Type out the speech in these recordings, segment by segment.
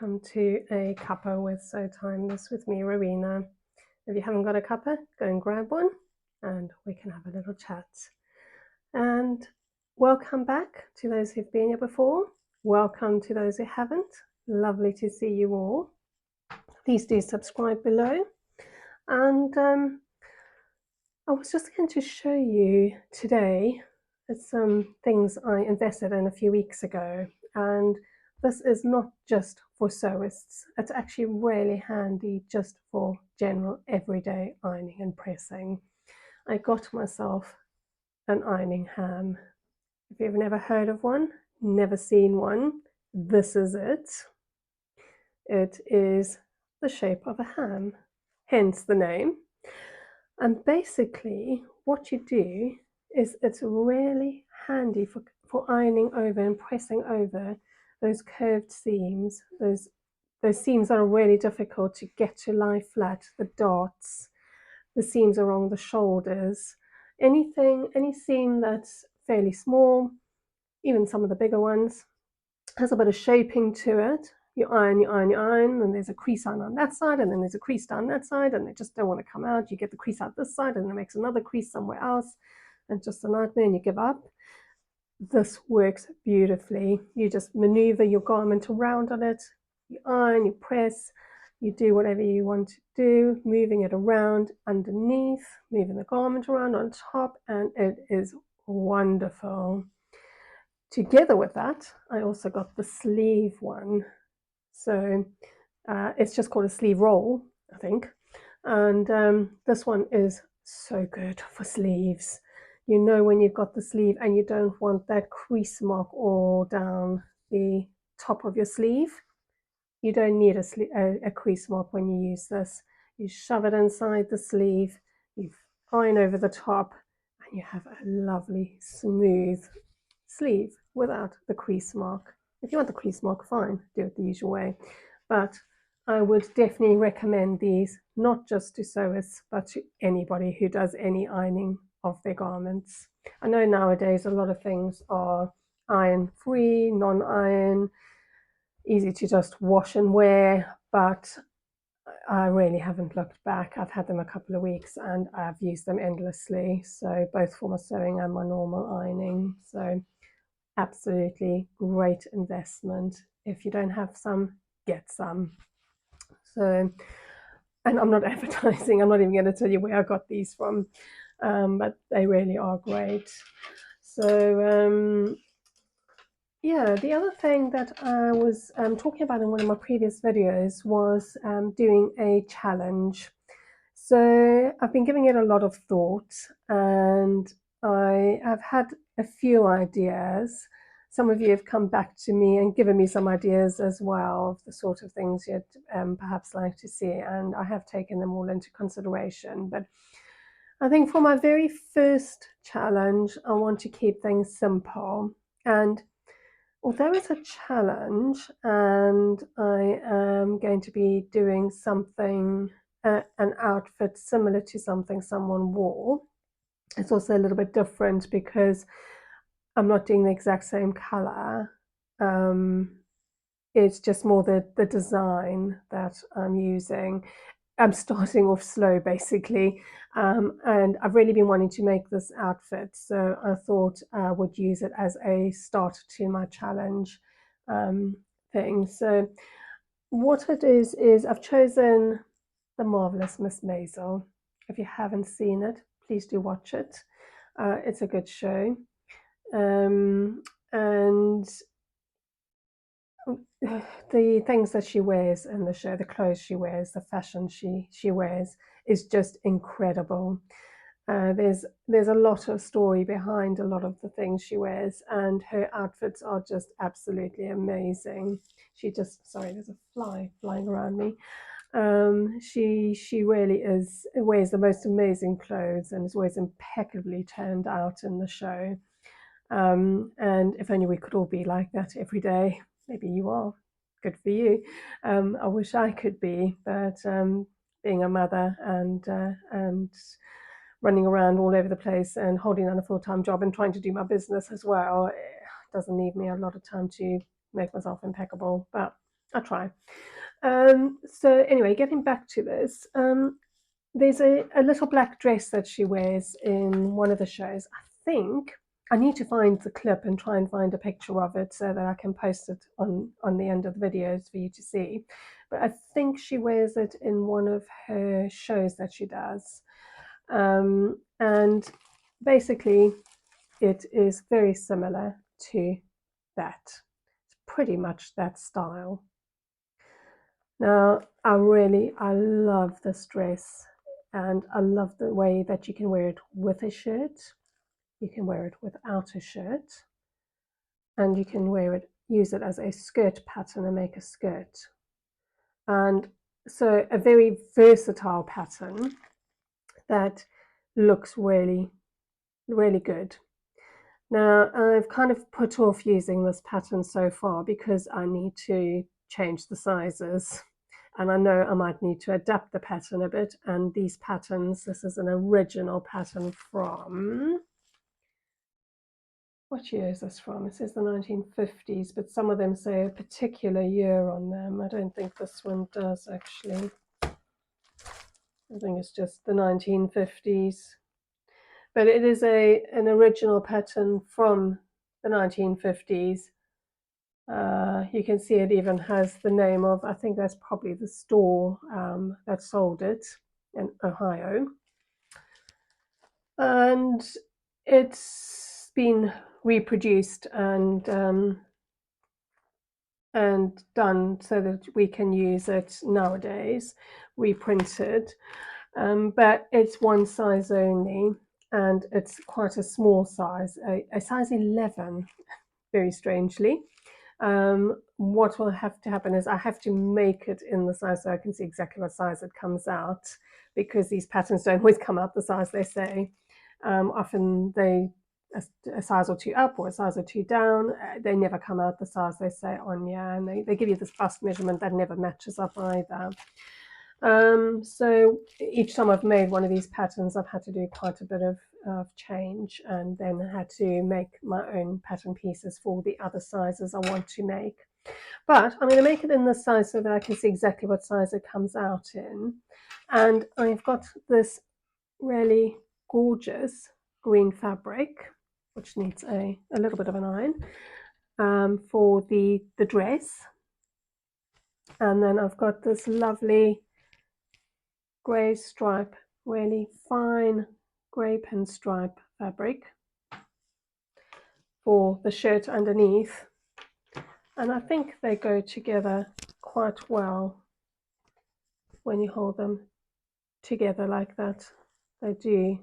welcome to a cuppa with So Timeless with me, Rowena. If you haven't got a cuppa, go and grab one and we can have a little chat. And welcome back to those who've been here before. Welcome to those who haven't. Lovely to see you all. Please do subscribe below. And I was just going to show you today some things I invested in a few weeks ago. And this is not just for sewists. It's actually really handy just for general everyday ironing and pressing. I got myself an ironing ham. If you've never heard of one, never seen one, this is it. It is the shape of a ham, hence the name. And basically what you do is it's really handy for ironing over and pressing over those curved seams, those seams that are really difficult to get to lie flat, the dots, the seams along the shoulders, any seam that's fairly small, even some of the bigger ones, has a bit of shaping to it. You iron, and there's a crease on that side, and then there's a crease down that side, and they just don't want to come out. You get the crease out this side, and it makes another crease somewhere else, and just a nightmare, and you give up. This works beautifully. You just maneuver your garment around on it. You iron, you press, you do whatever you want to do, moving it around underneath, moving the garment around on top, and it is wonderful. Together with that, I also got the sleeve one. So it's just called a sleeve roll, I think. And this one is so good for sleeves. You know when you've got the sleeve and you don't want that crease mark all down the top of your sleeve. You don't need a crease mark when you use this. You shove it inside the sleeve, you iron over the top, and you have a lovely smooth sleeve without the crease mark. If you want the crease mark, fine, do it the usual way. But I would definitely recommend these, not just to sewists, but to anybody who does any ironing of their garments. I know nowadays a lot of things are iron-free, non-iron, easy to just wash and wear, but I really haven't looked back. I've had them a couple of weeks and I've used them endlessly, so both for my sewing and my normal ironing. So absolutely great investment. If you don't have some, get some. So, and I'm not advertising, I'm not even going to tell you where I got these from, but they really are great. So yeah, the other thing that I was talking about in one of my previous videos was doing a challenge. So I've been giving it a lot of thought, and I have had a few ideas. Some of you have come back to me and given me some ideas as well of the sort of things you'd perhaps like to see, and I have taken them all into consideration. But I think for my very first challenge, I want to keep things simple. And although it's a challenge and I am going to be doing something, an outfit similar to something someone wore, it's also a little bit different because I'm not doing the exact same color. It's just more the design that I'm using. I'm starting off slow basically, and I've really been wanting to make this outfit, so I thought I would use it as a start to my challenge thing. So what it is I've chosen the Marvelous Mrs Maisel. If you haven't seen it, please do watch it. It's a good show, and the things that she wears in the show, the clothes she wears, the fashion she wears is just incredible. There's a lot of story behind a lot of the things she wears, and her outfits are just absolutely amazing. She just, sorry, there's a fly flying around me. She really wears the most amazing clothes and is always impeccably turned out in the show. And if only we could all be like that every day. Maybe you are. Good for you. I wish I could be, but being a mother and running around all over the place and holding down a full-time job and trying to do my business as well, it doesn't leave me a lot of time to make myself impeccable. But I'll try. So anyway, getting back to this, there's a little black dress that she wears in one of the shows. I think I need to find the clip and try and find a picture of it so that I can post it on the end of the videos for you to see. But I think she wears it in one of her shows that she does. And basically, it is very similar to that. It's pretty much that style. Now, I love this dress, and I love the way that you can wear it with a shirt, you can wear it without a shirt, and you can use it as a skirt pattern and make a skirt. And so a very versatile pattern that looks really, really good. Now, I've kind of put off using this pattern so far because I need to change the sizes. And I know I might need to adapt the pattern a bit. And these patterns, this is an original pattern from, what year is this from? It says the 1950s, but some of them say a particular year on them. I don't think this one does, actually. I think it's just the 1950s. But it is an original pattern from the 1950s. You can see it even has the name of, I think that's probably the store that sold it in Ohio. And it's been reproduced and done so that we can use it nowadays, reprinted. But it's one size only, and it's quite a small size, a size 11, very strangely. What will have to happen is I have to make it in the size so I can see exactly what size it comes out, because these patterns don't always come out the size they say. Often they a size or two up or a size or two down, they never come out the size they say on, yeah, and they give you this bust measurement that never matches up either. So each time I've made one of these patterns, I've had to do quite a bit of change, and then had to make my own pattern pieces for the other sizes I want to make. But I'm going to make it in this size so that I can see exactly what size it comes out in. And I've got this really gorgeous green fabric, which needs a little bit of an iron, for the dress. And then I've got this lovely grey stripe, really fine grey pinstripe fabric for the shirt underneath. And I think they go together quite well when you hold them together like that. They do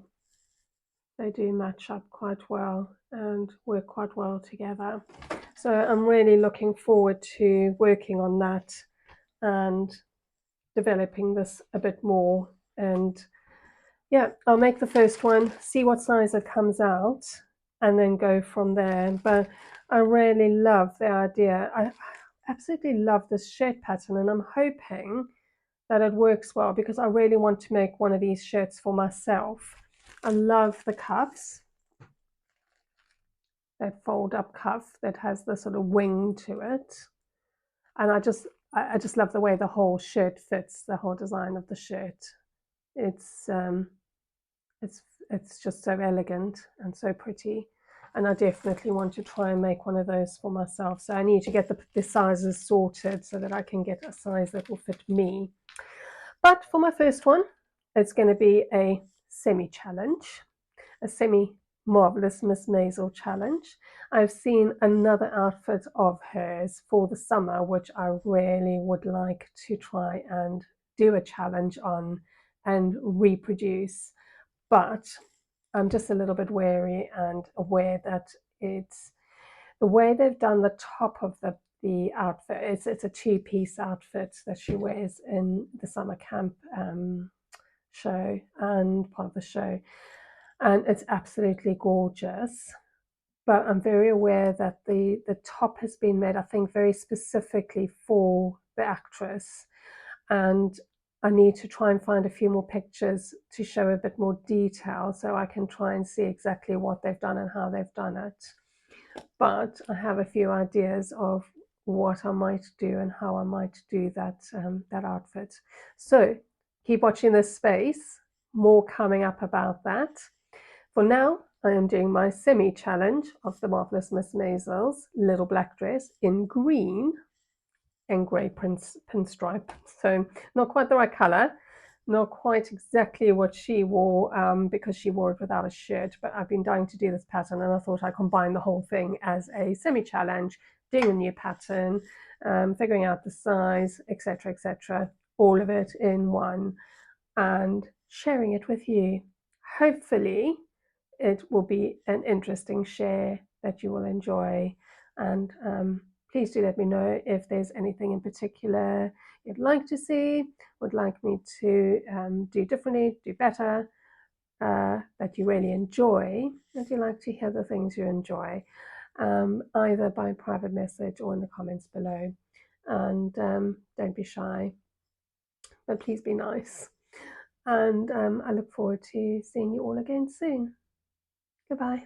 match up quite well and work quite well together. So I'm really looking forward to working on that and developing this a bit more. And yeah, I'll make the first one, see what size it comes out, and then go from there. But I really love the idea. I absolutely love this shirt pattern, and I'm hoping that it works well, because I really want to make one of these shirts for myself. I love the cuffs, that fold up cuff that has the sort of wing to it. And I just love the way the whole shirt fits, the whole design of the shirt. It's just so elegant and so pretty. And I definitely want to try and make one of those for myself. So I need to get the sizes sorted so that I can get a size that will fit me. But for my first one, it's going to be a semi-challenge, a semi-Marvelous Miss Maisel challenge. I've seen another outfit of hers for the summer, which I really would like to try and do a challenge on and reproduce. But I'm just a little bit wary and aware that it's the way they've done the top of the outfit. It's a two-piece outfit that she wears in the summer camp show and part of the show, and it's absolutely gorgeous. But I'm very aware that the top has been made, I think, very specifically for the actress, and I need to try and find a few more pictures to show a bit more detail so I can try and see exactly what they've done and how they've done it. But I have a few ideas of what I might do and how I might do that, that outfit. So keep watching this space, more coming up about that. For now, I am doing my semi-challenge of the Marvelous Miss Maisel's little black dress in green and grey pinstripe. So not quite the right colour, not quite exactly what she wore, because she wore it without a shirt, but I've been dying to do this pattern and I thought I'd combine the whole thing as a semi-challenge, doing a new pattern, figuring out the size, etc., all of it in one, and sharing it with you. Hopefully it will be an interesting share that you will enjoy, and please do let me know if there's anything in particular you'd like to see, would like me to do differently, do better, that you really enjoy, that you like to hear the things you enjoy, either by private message or in the comments below. And don't be shy, but please be nice. And I look forward to seeing you all again soon. Goodbye.